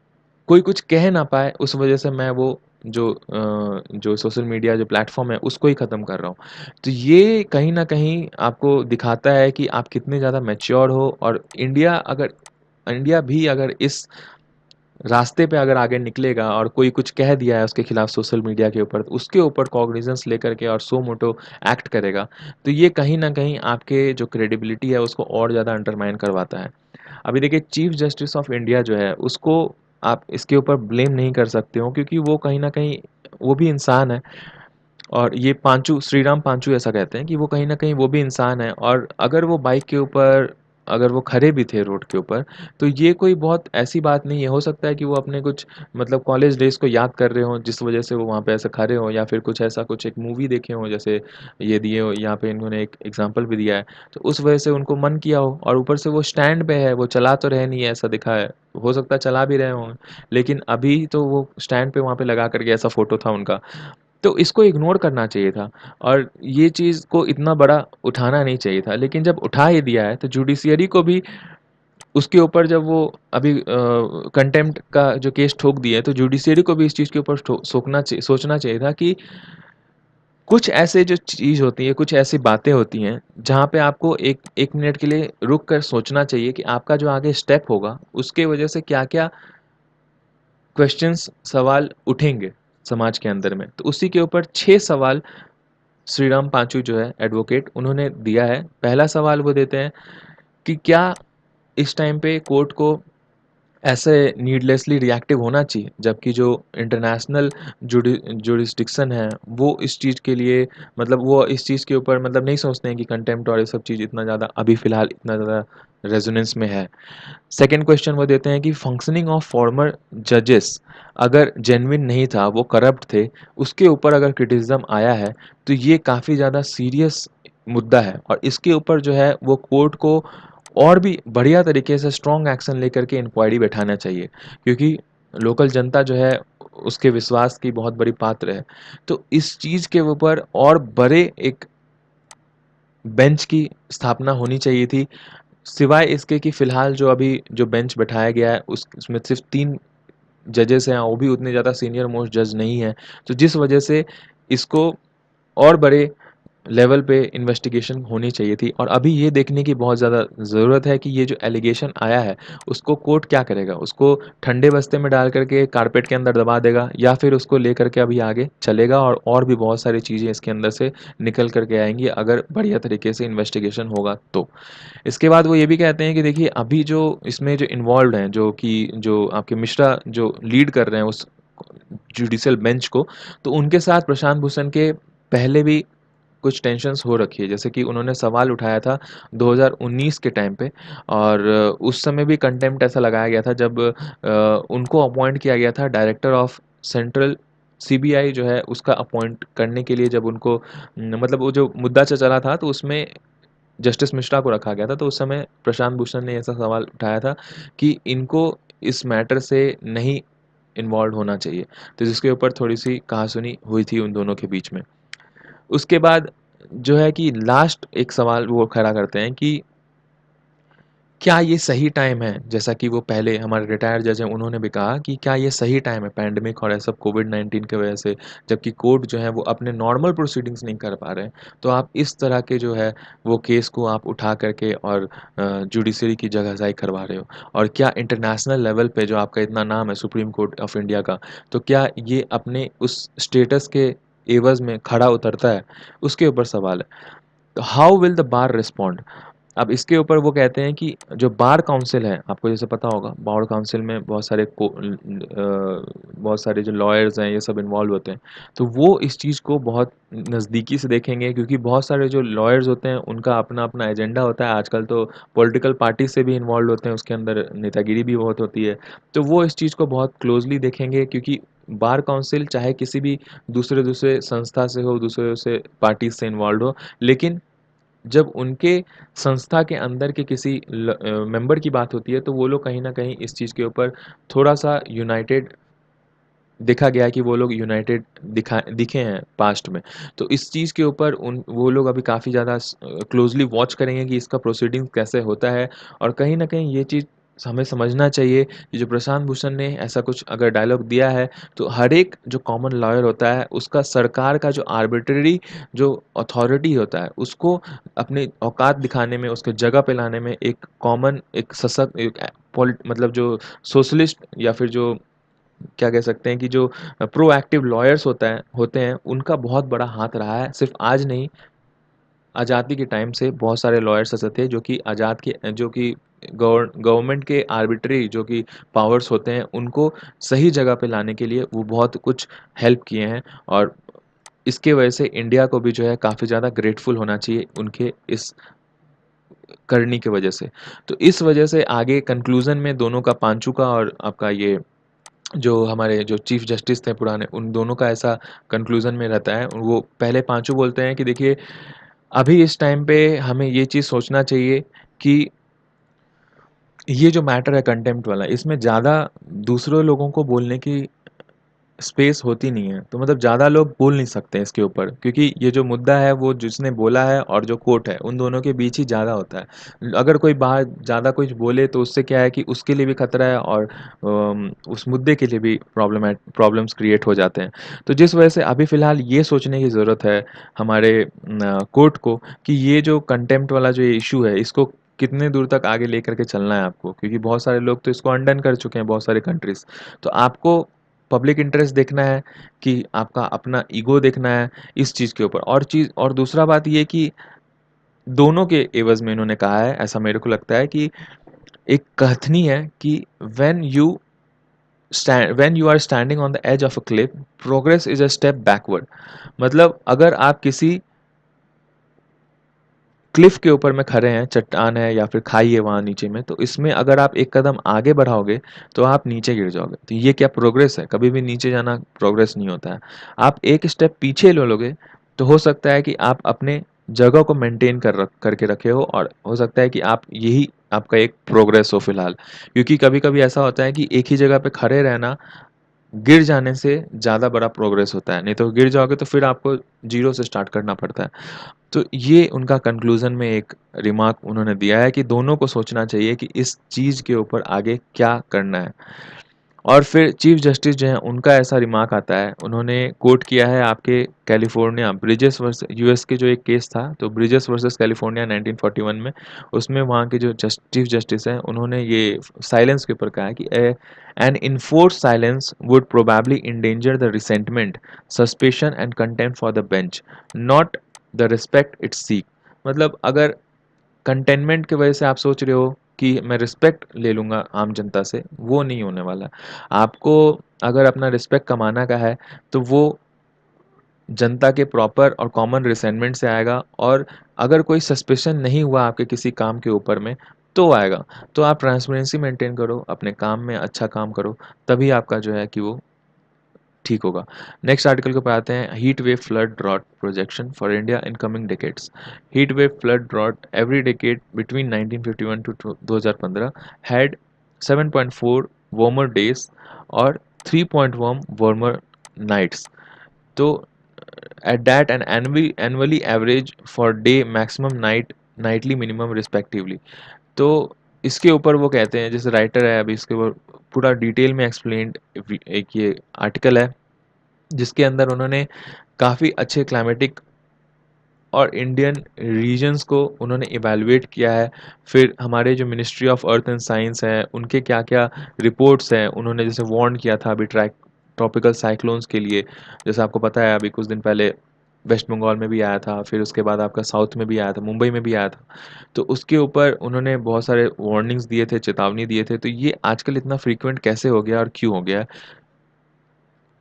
कोई कुछ कह ना पाए उस वजह से मैं वो जो सोशल मीडिया जो प्लेटफ़ॉर्म है उसको ही ख़त्म कर रहा हूँ। तो ये कहीं न कहीं आपको दिखाता है कि आप कितने ज़्यादा मैच्योर हो, और इंडिया भी अगर इस रास्ते पे अगर आगे निकलेगा और कोई कुछ कह दिया है उसके खिलाफ सोशल मीडिया के ऊपर, तो उसके ऊपर कॉग्निजेंस लेकर के और सो मोटो एक्ट करेगा, तो ये कहीं न कहीं आपके जो क्रेडिबिलिटी है उसको और ज़्यादा अंडरमाइन करवाता है। अभी देखिए चीफ जस्टिस ऑफ इंडिया जो है उसको आप इसके ऊपर ब्लेम नहीं कर सकते हो, क्योंकि वो कहीं न कहीं वो भी इंसान है, और ये पांचू श्रीराम पांचू ऐसा कहते हैं कि वो कहीं न कहीं वो भी इंसान है, और अगर वो बाइक के ऊपर अगर वो खड़े भी थे रोड के ऊपर, तो ये कोई बहुत ऐसी बात नहीं है। हो सकता है कि वो अपने कुछ मतलब कॉलेज डेज़ को याद कर रहे हों, जिस वज़ह से वो वहाँ पे ऐसे खड़े हों, या फिर कुछ ऐसा कुछ एक मूवी देखे हों, जैसे ये दिए हो यहाँ पे इन्होंने एक एग्ज़ाम्पल भी दिया है। तो उस वज़ह से उनको मन किया हो, और ऊपर से वो स्टैंड पे है, वो चला तो रहे नहीं है ऐसा दिखा है। हो सकता है चला भी रहे हों, लेकिन अभी तो वो स्टैंड पे वहाँ पे लगा कर के ऐसा फ़ोटो था उनका। तो इसको इग्नोर करना चाहिए था, और ये चीज़ को इतना बड़ा उठाना नहीं चाहिए था। लेकिन जब उठा ही दिया है तो जुडिशियरी को भी उसके ऊपर जब वो अभी कंटेम्प्ट का जो केस ठोक दिया है, तो जुडिशियरी को भी इस चीज़ के ऊपर सोचना चाहिए था कि कुछ ऐसे जो चीज़ होती है, कुछ ऐसी बातें होती हैं, जहाँ पे आपको 1 मिनट के लिए रुक कर सोचना चाहिए कि आपका जो आगे स्टेप होगा, उसके वजह से क्या-क्या क्वेश्चंस सवाल उठेंगे समाज के अंदर में। तो उसी के ऊपर 6 सवाल श्रीराम पांचू जो है एडवोकेट उन्होंने दिया है। पहला सवाल वो देते हैं कि क्या इस टाइम पे कोर्ट को ऐसे नीडलेसली रिएक्टिव होना चाहिए, जबकि जो इंटरनेशनल जुरिस्डिक्शन है वो इस चीज़ के लिए मतलब वो इस चीज़ के ऊपर मतलब नहीं सोचते हैं कि कंटेम्प्ट और ये सब चीज़ इतना ज़्यादा अभी फ़िलहाल इतना ज़्यादा रेजोनेंस में है। सेकंड क्वेश्चन वो देते हैं कि फंक्शनिंग ऑफ फॉर्मर जजेस अगर जेन्युइन नहीं था, वो करप्ट थे, उसके ऊपर अगर क्रिटिसिज्म आया है, तो ये काफ़ी ज़्यादा सीरियस मुद्दा है, और इसके ऊपर जो है वो कोर्ट को और भी बढ़िया तरीके से स्ट्रॉन्ग एक्शन लेकर के इंक्वायरी बैठाना चाहिए, क्योंकि लोकल जनता जो है उसके विश्वास की बहुत बड़ी पात्र है। तो इस चीज़ के ऊपर और बड़े एक बेंच की स्थापना होनी चाहिए थी, सिवाय इसके कि फ़िलहाल जो अभी जो बेंच बैठाया गया है उसमें सिर्फ़ 3 जजेस हैं, वो भी उतने ज़्यादा सीनियर मोस्ट जज नहीं हैं। तो जिस वजह से इसको और बड़े लेवल पे इन्वेस्टिगेशन होनी चाहिए थी, और अभी ये देखने की बहुत ज़्यादा ज़रूरत है कि ये जो एलिगेशन आया है, उसको कोर्ट क्या करेगा? उसको ठंडे बस्ते में डाल कर के कारपेट के अंदर दबा देगा, या फिर उसको लेकर के अभी आगे चलेगा, और भी बहुत सारी चीज़ें इसके अंदर से निकल कर के आएँगी अगर बढ़िया तरीके से इन्वेस्टिगेशन होगा तो। इसके बाद वो ये भी कहते हैं कि देखिए अभी जो इसमें जो इन्वॉल्व्ड हैं, जो कि जो आपके मिश्रा जो लीड कर रहे हैं उस जुडिशियल बेंच को, तो उनके साथ प्रशांत भूषण के पहले भी कुछ टेंशन्स हो रखी है। जैसे कि उन्होंने सवाल उठाया था 2019 के टाइम पे, और उस समय भी कंटेम्प्ट ऐसा लगाया गया था जब उनको अपॉइंट किया गया था डायरेक्टर ऑफ सेंट्रल सीबीआई जो है उसका अपॉइंट करने के लिए, जब उनको मतलब वो जो मुद्दा चला था तो उसमें जस्टिस मिश्रा को रखा गया था। तो उस समय प्रशांत भूषण ने ऐसा सवाल उठाया था कि इनको इस मैटर से नहीं इन्वॉल्व होना चाहिए। तो जिसके ऊपर थोड़ी-सी कहा-सुनी हुई थी उन दोनों के बीच में। उसके बाद जो है कि लास्ट एक सवाल वो खड़ा करते हैं कि क्या ये सही टाइम है? जैसा कि वो पहले हमारे रिटायर्ड जज हैं, उन्होंने भी कहा कि क्या ये सही टाइम है पैंडेमिक और ये सब कोविड-19 की वजह से, जबकि कोर्ट जो है वो अपने नॉर्मल प्रोसीडिंग्स नहीं कर पा रहे हैं। तो आप इस तरह के जो है वो केस को आप उठा कर के और जुडिशरी की जगहज़ाही करवा रहे हो। और क्या इंटरनेशनल लेवल पे जो आपका इतना नाम है सुप्रीम कोर्ट ऑफ इंडिया का, तो क्या ये अपने उस स्टेटस के एवज़ में खड़ा उतरता है? उसके ऊपर सवाल है। तो how will the bar respond? अब इसके ऊपर वो कहते हैं कि जो बार काउंसिल है, आपको जैसे पता होगा बार काउंसिल में बहुत सारे जो लॉयर्स हैं ये सब इन्वॉल्व होते हैं। तो वो इस चीज़ को बहुत नज़दीकी से देखेंगे, क्योंकि बहुत सारे जो लॉयर्स होते हैं उनका अपना-अपना एजेंडा होता है। आजकल तो पॉलिटिकल पार्टी से भी इन्वॉल्व होते हैं, उसके अंदर नेतागिरी भी बहुत होती है। तो वो इस चीज़ को बहुत क्लोज़ली देखेंगे, क्योंकि बार काउंसिल चाहे किसी भी दूसरे-दूसरे संस्था से हो, दूसरे-दूसरे पार्टीज़ से इन्वॉल्व्ड हो, लेकिन जब उनके संस्था के अंदर के किसी मेंबर की बात होती है, तो वो लोग कहीं न कहीं इस चीज़ के ऊपर थोड़ा-सा यूनाइटेड देखा गया है कि वो लोग यूनाइटेड दिखे हैं पास्ट में। तो इस चीज़ के ऊपर उन वो लोग अभी काफ़ी ज़्यादा क्लोज़ली वॉच करेंगे कि इसका प्रोसीडिंग कैसे होता है। और कहीं न कहीं ये चीज़ हमें समझना चाहिए कि जो प्रशांत भूषण ने ऐसा कुछ अगर डायलॉग दिया है, तो हर एक जो कॉमन लॉयर होता है, उसका सरकार का जो आर्बिट्रेरी जो अथॉरिटी होता है, उसको अपनी औकात दिखाने में, उसको जगह पे लाने में एक कॉमन एक सशक्त एक मतलब जो सोशलिस्ट या फिर जो क्या कह सकते हैं कि जो प्रोएक्टिव लॉयर्स होते हैं, उनका बहुत बड़ा हाथ रहा है। सिर्फ़ आज नहीं, आज़ादी के टाइम से बहुत सारे लॉयर्स ऐसे थे जो कि गवर्नमेंट के आर्बिट्रेरी जो कि पावर्स होते हैं, उनको सही जगह पे लाने के लिए वो बहुत कुछ हेल्प किए हैं। और इसकी वजह से इंडिया को भी जो है काफ़ी ज़्यादा ग्रेटफुल होना चाहिए उनके इस करनी की वजह से। तो इस वजह से आगे कन्क्लूज़न में दोनों का, पांचू का और आपका ये जो हमारे जो चीफ जस्टिस थे पुराने, उन दोनों का ऐसा कंक्लूज़न में रहता है। वो पहले पाँचों बोलते हैं कि देखिए, अभी इस टाइम पे हमें ये चीज़ सोचना चाहिए कि ये जो मैटर है कंटेम्प्ट वाला, इसमें ज़्यादा दूसरे लोगों को बोलने की स्पेस होती नहीं है। तो मतलब ज़्यादा लोग बोल नहीं सकते इसके ऊपर, क्योंकि ये जो मुद्दा है वो जिसने बोला है और जो कोर्ट है, उन दोनों के बीच ही ज़्यादा होता है। अगर कोई बाहर ज़्यादा कुछ बोले तो उससे क्या है कि उसके लिए भी खतरा है और उस मुद्दे के लिए भी प्रॉब्लम्स क्रिएट हो जाते हैं। तो जिस वजह से अभी फ़िलहाल ये सोचने की ज़रूरत है हमारे कोर्ट को कि ये जो कंटेम्प्ट वाला जो इश्यू है, इसको कितने दूर तक आगे लेकर के चलना है आपको, क्योंकि बहुत सारे लोग तो इसको अंडन कर चुके हैं, बहुत सारे कंट्रीज़। तो आपको पब्लिक इंटरेस्ट देखना है कि आपका अपना ईगो देखना है इस चीज़ के ऊपर। और दूसरा बात ये कि दोनों के एवज़ में इन्होंने कहा है, ऐसा मेरे को लगता है कि एक कथनी है कि when you are standing on the edge of a cliff, progress is a step backward. मतलब अगर आप किसी क्लिफ के ऊपर में खड़े हैं, चट्टान है या फिर खाई है वहाँ नीचे में, तो इसमें अगर आप एक कदम आगे बढ़ाओगे, तो आप नीचे गिर जाओगे। तो ये क्या प्रोग्रेस है? कभी भी नीचे जाना प्रोग्रेस नहीं होता है। आप एक स्टेप पीछे ले लोगे, तो हो सकता है कि आप अपने जगह को मेंटेन करके रखे हो, और हो सकता है कि आप यही आपका एक प्रोग्रेस हो फिलहाल। क्योंकि कभी-कभी ऐसा होता है कि एक ही जगह पे खड़े रहना, गिर जाने से ज़्यादा बड़ा प्रोग्रेस होता है। नहीं तो गिर जाओगे तो फिर आपको ज़ीरो से स्टार्ट करना पड़ता है। तो ये उनका कंक्लूज़न में एक रिमार्क उन्होंने दिया है कि दोनों को सोचना चाहिए कि इस चीज़ के ऊपर आगे क्या करना है। और फिर चीफ जस्टिस जो हैं, उनका ऐसा रिमार्क आता है, उन्होंने कोट किया है आपके कैलिफ़ोर्निया ब्रिजेस वर्स यूएस के जो एक केस था, तो ब्रिजेस वर्सेस कैलिफ़ोर्निया 1941 में, उसमें वहाँ के जो चीफ जस्टिस हैं, उन्होंने ये साइलेंस के ऊपर कहा है कि an enforced silence would probably endanger the resentment, suspicion and contempt for the bench, not the respect it seek. मतलब अगर कंटेनमेंट की वजह से आप सोच रहे हो कि मैं रिस्पेक्ट ले लूँगा आम जनता से, वो नहीं होने वाला। आपको अगर अपना रिस्पेक्ट कमाना का है, तो वो जनता के प्रॉपर और कॉमन रिसेंटमेंट से आएगा। और अगर कोई सस्पिशन नहीं हुआ आपके किसी काम के ऊपर में, तो आएगा। तो आप ट्रांसपेरेंसी मेंटेन करो, अपने काम में अच्छा काम करो, तभी आपका जो है कि वो ठीक होगा। नेक्स्ट आर्टिकल के ऊपर आते हैं, heat wave flood drought projection for India in coming decades. Heat wave flood drought every decade between 1951 to 2015 had 7.4 warmer days और 3.1 warmer nights। तो at that an annually average for day maximum nightly minimum respectively। तो इसके ऊपर वो कहते हैं, जैसे writer है अभी इसके ऊपर पूरा डिटेल में एक्सप्लेन्ड एक ये आर्टिकल है, जिसके अंदर उन्होंने काफ़ी अच्छे क्लाइमेटिक और इंडियन रीजन्स को उन्होंने इवैल्यूएट किया है। फिर हमारे जो ministry of earth and science है, उनके क्या-क्या रिपोर्ट्स हैं, उन्होंने जैसे वार्न किया था अभी ट्रॉपिकल साइक्लोन्स के लिए। जैसे आपको पता है अभी कुछ दिन पहले वेस्ट बंगाल में भी आया था, फिर उसके बाद आपका साउथ में भी आया था, मुंबई में भी आया था। तो उसके ऊपर उन्होंने बहुत सारे वार्निंग्स दिए थे, चेतावनी दिए थे। तो ये आजकल इतना फ्रीक्वेंट कैसे हो गया और क्यों हो गया है?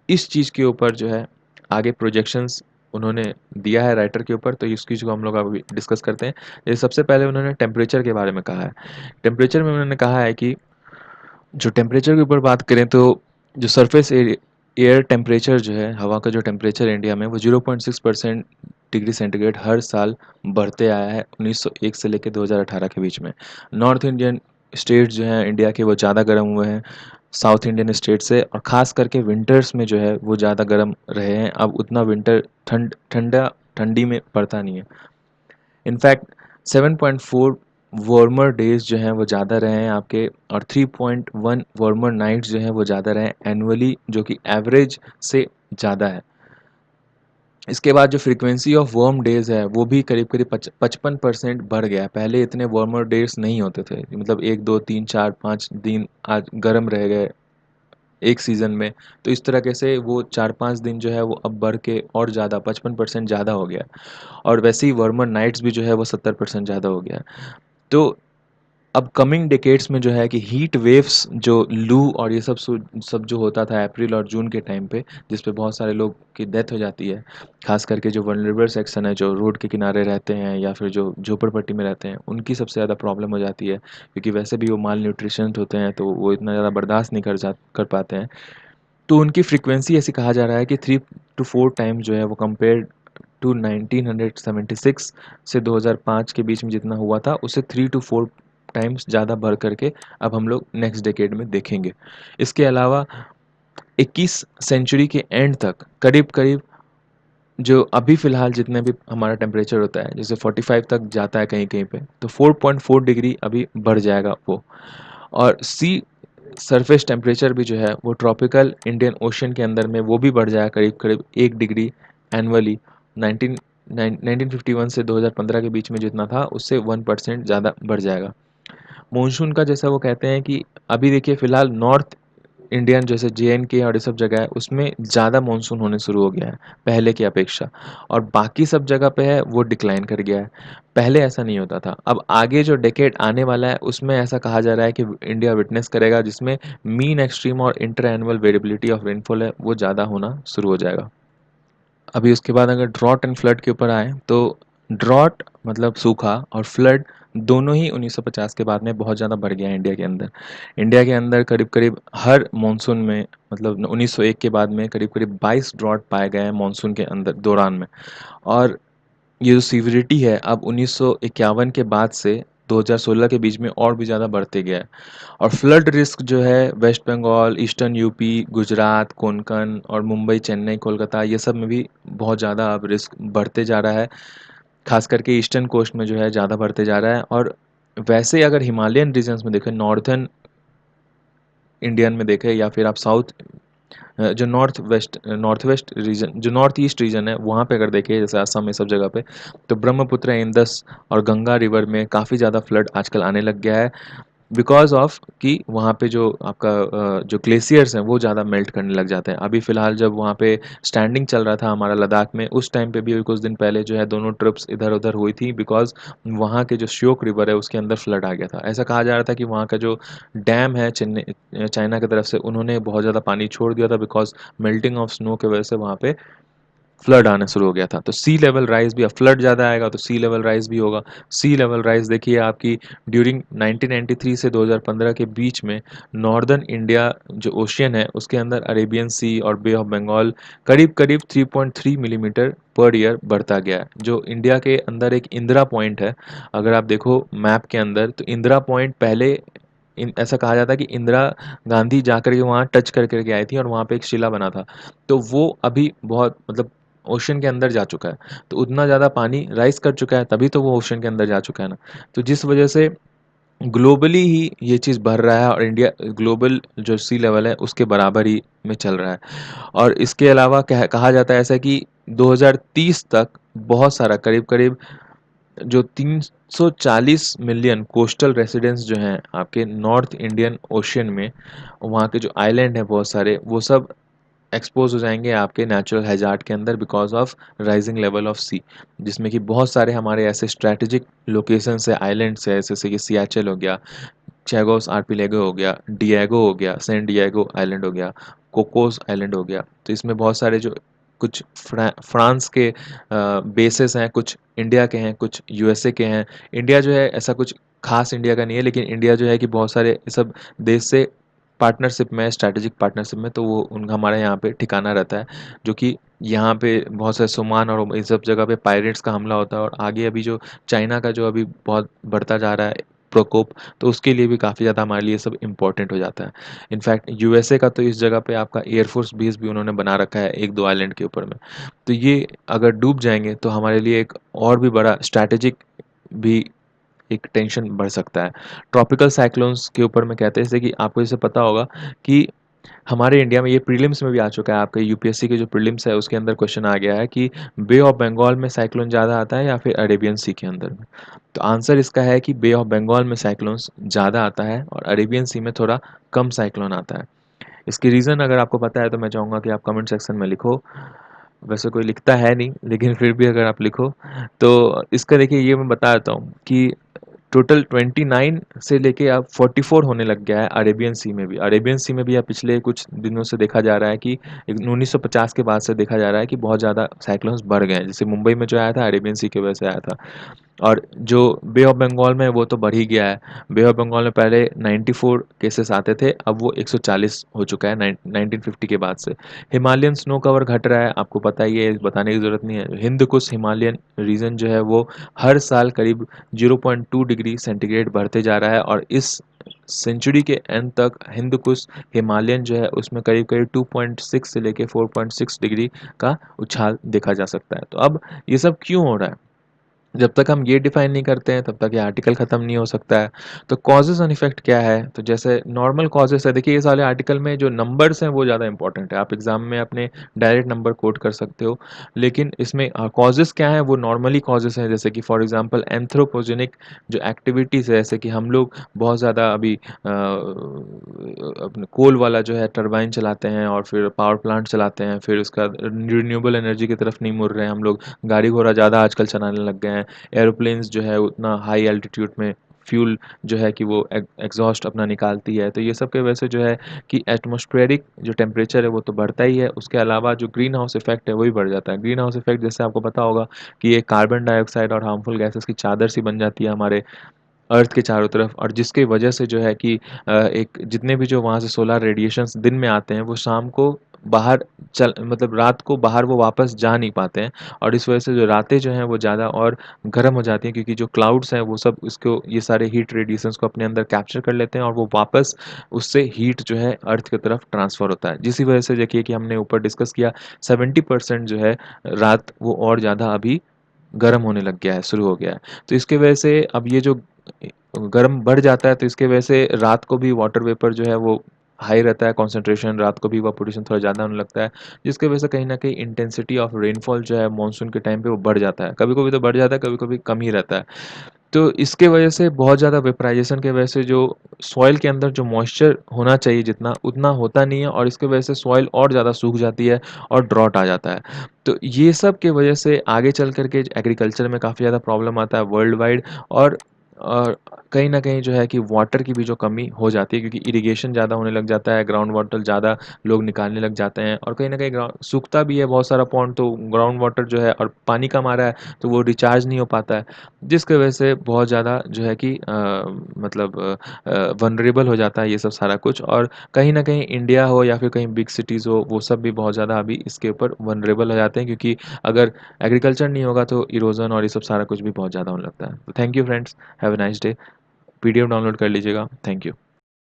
इस चीज़ के ऊपर जो है आगे प्रोजेक्शंस उन्होंने दिया है राइटर के ऊपर, तो इस चीज़ को हम लोग अभी डिस्कस करते हैं। ये सबसे पहले उन्होंने टेम्परेचर के बारे में कहा है। टेम्परेचर में उन्होंने कहा है कि जो टेम्परेचर के ऊपर बात करें तो जो सरफेस एयर टेम्परेचर जो है, हवा का जो टेम्परेचर इंडिया में वो 0.6% डिग्री सेंटीग्रेड हर साल बढ़ते आया है 1901 से लेकर 2018 के बीच में। नॉर्थ इंडियन स्टेट जो हैं इंडिया के वो ज़्यादा गर्म हुए हैं साउथ इंडियन स्टेट से, और ख़ास करके विंटर्स में जो है वो ज़्यादा गर्म रहे हैं। अब उतना विंटर ठंडी में पड़ता नहीं है। इनफैक्ट 7.4 वार्मर डेज़ जो हैं वो ज़्यादा रहे हैं आपके, और 3.1 वार्मर नाइट्स जो हैं वो ज़्यादा रहे हैं एनुअली, जो कि एवरेज से ज़्यादा है। इसके बाद जो फ्रीक्वेंसी ऑफ वार्म डेज़ है वो भी करीब-करीब 55% बढ़ गया है। पहले इतने वार्मर डेज़ नहीं होते थे। मतलब 1, 2, 3, 4, 5 दिन आज गर्म रह गए एक सीज़न में। तो इस तरीके से वो 4-5 दिन जो है वो अब बढ़ के और ज़्यादा 55% ज़्यादा हो गया है। और वैसे ही वार्मर नाइट्स भी जो है वो 70% ज़्यादा हो गया है। तो अब कमिंग डिकेड्स में जो है कि हीट वेव्स जो लू और ये सब जो होता था अप्रैल और जून के टाइम पे, जिस पे बहुत सारे लोग की डेथ हो जाती है, खास करके जो वल्नरेबल सेक्शन है, जो रोड के किनारे रहते हैं या फिर जो झोपड़पट्टी में रहते हैं, उनकी सबसे ज़्यादा प्रॉब्लम हो जाती है, क्योंकि वैसे भी वो माल न्यूट्रिशन होते हैं तो वो इतना ज़्यादा बर्दाश्त नहीं कर पाते हैं। तो उनकी फ्रीक्वेंसी ऐसे कहा जा रहा है कि 3 to 4 टाइम्स जो है वो कंपेयर टू 1976 से 2005 के बीच में जितना हुआ था, उससे 3 to 4 टाइम्स ज़्यादा बढ़ करके अब हम लोग नेक्स्ट डेकेड में देखेंगे। इसके अलावा 21 सेंचुरी के एंड तक करीब-करीब जो अभी फ़िलहाल जितने भी हमारा टेम्परेचर होता है, जैसे 45 तक जाता है कहीं-कहीं पे, तो 4.4 डिग्री अभी बढ़ जाएगा वो। और सी सरफेस टेम्परेचर भी जो है वो ट्रॉपिकल इंडियन ओशन के अंदर में वो भी बढ़ जाएगा करीब-करीब 1 डिग्री एनुअली। 1951 से 2015 के बीच में जितना था उससे 1% ज़्यादा बढ़ जाएगा। मानसून का जैसा वो कहते हैं कि अभी देखिए फ़िलहाल नॉर्थ इंडियन जैसे जेएनके और ये सब जगह है उसमें ज़्यादा मानसून होने शुरू हो गया है पहले की अपेक्षा, और बाकी सब जगह पे है वो डिक्लाइन कर गया है। पहले ऐसा नहीं होता था। अब आगे जो डेकेड आने वाला है उसमें ऐसा कहा जा रहा है कि इंडिया विटनेस करेगा, जिसमें मीन एक्सट्रीम और inter annual variability of rainfall है वो ज़्यादा होना शुरू हो जाएगा। अभी उसके बाद अगर ड्रॉट एंड फ्लड के ऊपर आए तो ड्रॉट मतलब सूखा और फ्लड दोनों ही 1950 के बाद में बहुत ज़्यादा बढ़ गया है इंडिया के अंदर। इंडिया के अंदर करीब-करीब हर मानसून में, मतलब 1901 के बाद में करीब-करीब 22 ड्रॉट पाए गए हैं मानसून के अंदर दौरान में। और ये जो सीवियरिटी है अब 1951 के बाद से 2016 के बीच में और भी ज़्यादा बढ़ते गया है। और फ्लड रिस्क जो है वेस्ट बंगाल, ईस्टर्न यूपी, गुजरात, कोंकण और मुंबई, चेन्नई, कोलकाता ये सब में भी बहुत ज़्यादा अब रिस्क बढ़ते जा रहा है। ख़ास करके ईस्टर्न कोस्ट में जो है ज़्यादा बढ़ते जा रहा है। और वैसे अगर हिमालयन रीजन्स में देखें, नॉर्थर्न इंडियन में देखें या फिर आप साउथ जो नॉर्थ वेस्ट रीजन, जो नॉर्थ ईस्ट रीजन है वहाँ पे अगर देखें जैसे असम में सब जगह पे, तो ब्रह्मपुत्र, इंदस और गंगा रिवर में काफ़ी ज़्यादा फ्लड आजकल आने लग गया है। बिकॉज़ ऑफ कि वहाँ पे जो आपका जो ग्लेशियर्स हैं वो ज़्यादा मेल्ट करने लग जाते हैं। अभी फ़िलहाल जब वहाँ पे स्टैंडिंग चल रहा था हमारा लद्दाख में, उस टाइम पे भी अभी कुछ दिन पहले जो है दोनों ट्रिप्स इधर-उधर हुई थी, बिकॉज़ वहाँ के जो श्योक रिवर है उसके अंदर फ्लड आ गया था। ऐसा कहा जा रहा था कि वहाँ का जो डैम है चाइना की तरफ से, उन्होंने बहुत ज़्यादा पानी छोड़ दिया था, बिकॉज़ मेल्टिंग ऑफ स्नो की वजह से वहाँ पे फ्लड आना शुरू हो गया था। तो सी लेवल राइज़ भी, अब फ्लड ज़्यादा आएगा तो सी लेवल राइज़ भी होगा। सी लेवल राइज़ देखिए आपकी ड्यूरिंग 1993 से 2015 के बीच में नॉर्दर्न इंडिया जो ओशियन है उसके अंदर अरेबियन सी और बे ऑफ बंगाल करीब-करीब 3.3 मिलीमीटर पर ईयर बढ़ता गया है। जो इंडिया के अंदर एक इंदिरा पॉइंट है, अगर आप देखो मैप के अंदर, तो इंदिरा पॉइंट पहले ऐसा कहा जाता है कि इंदिरा गांधी जाकर के वहाँ टच कर कर के आई थी और वहाँ पे एक शिला बना था। तो वो अभी बहुत मतलब ओशन के अंदर जा चुका है। तो उतना ज़्यादा पानी राइज़ कर चुका है, तभी तो वो ओशन के अंदर जा चुका है ना। तो जिस वज़ह से ग्लोबली ही ये चीज़ बढ़ रहा है और इंडिया ग्लोबल जो सी लेवल है उसके बराबर ही में चल रहा है। और इसके अलावा कहा जाता है ऐसा कि 2030 तक बहुत सारा करीब-करीब जो 340 मिलियन कोस्टल रेसिडेंट्स जो हैं आपके नॉर्थ इंडियन ओशियन में, वहाँ के जो आइलैंड हैं बहुत सारे, वो सब एक्सपोज हो जाएंगे आपके नेचुरल हैजार्ड के अंदर because of rising level of sea, जिसमें कि बहुत सारे हमारे ऐसे स्ट्रैटेजिक लोकेशंस है, आइलैंड्स है, जैसे कि सियाचल हो गया, चैगोस आर्पिलेगो हो गया, डिएगो हो गया, सैन डिएगो आइलैंड हो गया, कोकोस आइलैंड हो गया। तो इसमें बहुत सारे जो कुछ फ्रांस के बेसेस हैं, कुछ इंडिया के हैं, कुछ यूएसए के हैं। इंडिया जो है ऐसा कुछ खास इंडिया का नहीं है, लेकिन इंडिया जो है कि बहुत सारे सब देश से पार्टनरशिप में, स्ट्रैटेजिक पार्टनरशिप में, तो वो उन हमारे यहाँ पे ठिकाना रहता है, जो कि यहाँ पे बहुत सारे सुमान और इस सब जगह पे पायरेट्स का हमला होता है। और आगे अभी जो चाइना का जो अभी बहुत बढ़ता जा रहा है प्रकोप, तो उसके लिए भी काफ़ी ज़्यादा हमारे लिए सब इम्पोर्टेंट हो जाता है। इनफैक्ट यूएसए का तो इस जगह पे आपका एयरफोर्स बेस भी उन्होंने बना रखा है एक दो आइलैंड के ऊपर में। तो ये अगर डूब जाएंगे तो हमारे लिए एक और भी बड़ा स्ट्रैटेजिक भी एक टेंशन बढ़ सकता है। ट्रॉपिकल साइक्लोन्स के ऊपर में कहते हैं, जैसे कि आपको जैसे पता होगा कि हमारे इंडिया में ये प्रीलिम्स में भी आ चुका है, आपके यूपीएससी के जो प्रीलिम्स है उसके अंदर क्वेश्चन आ गया है कि बे ऑफ बंगाल में साइक्लोन ज़्यादा आता है या फिर अरेबियन सी के अंदर में। तो आंसर इसका है कि बे ऑफ बंगाल में साइक्लोन्स ज़्यादा आता है और अरेबियन सी में थोड़ा कम साइक्लोन आता है। इसकी रीज़न अगर आपको पता है तो मैं चाहूँगा कि आप कमेंट सेक्शन में लिखो। वैसे कोई लिखता है नहीं, लेकिन फिर भी अगर आप लिखो तो इसका देखिए ये मैं बता देता हूँ कि टोटल 29 से लेके अब 44 होने लग गया है अरेबियन सी में भी। अरेबियन सी में भी अब पिछले कुछ दिनों से देखा जा रहा है कि 1950 के बाद से देखा जा रहा है कि बहुत ज़्यादा साइक्लोन्स बढ़ गए हैं। जैसे मुंबई में जो आया था अरेबियन सी की वजह से आया था। और जो बे ऑफ बंगाल में वो तो बढ़ ही गया है। बे ऑफ बंगाल में पहले 94 केसेस आते थे, अब वो 140 हो चुका है 1950 के बाद से। हिमालयन स्नो कवर घट रहा है, आपको पता ही है, बताने की ज़रूरत नहीं है। हिंद कुश हिमालयन रीजन जो है वो हर साल करीब 0.2 डिग्री सेंटीग्रेड बढ़ते जा रहा है और इस सेंचुरी के एंड तक हिंद कुश हिमालयन जो है उसमें करीब करीब 2.6 से लेके 4.6 डिग्री का उछाल देखा जा सकता है। तो अब ये सब क्यों हो रहा है? जब तक हम ये डिफाइन नहीं करते हैं तब तक ये आर्टिकल ख़त्म नहीं हो सकता है। तो कॉजेज़ एंड इफ़ेक्ट क्या है? तो जैसे नॉर्मल कॉजेज़ है, देखिए इस वाले आर्टिकल में जो नंबर्स हैं वो ज़्यादा इंपॉर्टेंट है। आप एग्ज़ाम में अपने डायरेक्ट नंबर कोट कर सकते हो। लेकिन इसमें कॉजेज़ क्या हैं, वो नॉर्मली कॉजेज़ हैं, जैसे कि फॉर एग्ज़ाम्पल एंथ्रोपोजेनिक जो एक्टिविटीज़ है, जैसे कि हम लोग बहुत ज़्यादा अभी अपने कोल वाला जो है टरबाइन चलाते हैं और फिर पावर प्लांट चलाते हैं, फिर उसका रिन्यूएबल एनर्जी की तरफ नहीं मुड़ रहे हैं हम लोग। गाड़ी घोड़ा ज़्यादा आजकल चलाने लग गए हैं। एरोप्लेन्स जो है उतना हाई एल्टीट्यूड में फ्यूल जो है कि वो एग्जॉस्ट अपना निकालती है। तो ये सब के वजह से जो है कि एटमॉस्फेरिक जो टेम्परेचर है वो तो बढ़ता ही है, उसके अलावा जो ग्रीन हाउस इफेक्ट है वो भी बढ़ जाता है। ग्रीन हाउस इफेक्ट जैसे आपको पता होगा कि ये कार्बन डाइऑक्साइड और हार्मफुल गैसेस की चादर सी बन जाती है हमारे अर्थ के चारों तरफ, और जिसकी वजह से जो है कि एक जितने भी जो वहाँ से सोलर रेडिएशंस दिन में आते हैं वो शाम को बाहर चल मतलब रात को बाहर वो वापस जा नहीं पाते हैं। और इस वजह से जो रातें जो हैं वो ज़्यादा और गर्म हो जाती हैं, क्योंकि जो क्लाउड्स हैं वो सब इसको ये सारे हीट रेडिएशंस को अपने अंदर कैप्चर कर लेते हैं और वो वापस उससे हीट जो है अर्थ की तरफ ट्रांसफ़र होता है, जिसकी वजह से देखिए कि हमने ऊपर डिस्कस किया 70% जो है रात वो और ज़्यादा अभी गर्म होने लग गया है, शुरू हो गया है। तो इसकी वजह से अब ये जो गर्म बढ़ जाता है तो इसकी वजह से रात को भी वाटर वेपर जो है वो हाई रहता है कंसंट्रेशन, रात को भी इवापोरेशन थोड़ा ज़्यादा होने लगता है, जिसकी वजह से कहीं न कहीं इंटेंसिटी ऑफ रेनफॉल जो है मानसून के टाइम पे वो बढ़ जाता है। कभी-कभी तो बढ़ जाता है, कभी-कभी कम ही रहता है। तो इसके वजह से बहुत ज़्यादा वेपराइज़ेशन की वजह से जो सॉइल के अंदर जो मॉइस्चर होना चाहिए जितना, उतना होता नहीं है और इसकी वजह से सॉइल और ज़्यादा सूख जाती है और ड्रॉट आ जाता है। तो ये सब की वजह से आगे चल कर के एग्रीकल्चर में काफ़ी ज़्यादा प्रॉब्लम आता है वर्ल्ड वाइड। और कहीं न कहीं जो है कि वाटर की भी जो कमी हो जाती है, क्योंकि इरिगेशन ज़्यादा होने लग जाता है, ग्राउंड वाटर ज़्यादा लोग निकालने लग जाते हैं और कहीं न कहीं ग्राउंड सूखता भी है बहुत सारा पॉन्ड, तो ग्राउंड वाटर जो है और पानी कम आ रहा है तो वो रिचार्ज नहीं हो पाता है। जिसकी वजह से बहुत ज़्यादा जो है कि मतलब वल्नरेबल हो जाता है ये सब सारा कुछ। और कहीं न कहीं इंडिया हो या फिर कहीं बिग सिटीज़ हो, वो सब भी बहुत ज़्यादा अभी इसके ऊपर वल्नरेबल हो जाते हैं, क्योंकि अगर एग्रीकल्चर नहीं होगा तो इरोज़न और ये सब सारा कुछ भी बहुत ज़्यादा होने लगता है। तो thank you friends, have a nice day. PDF download कर लीजिएगा। Thank you.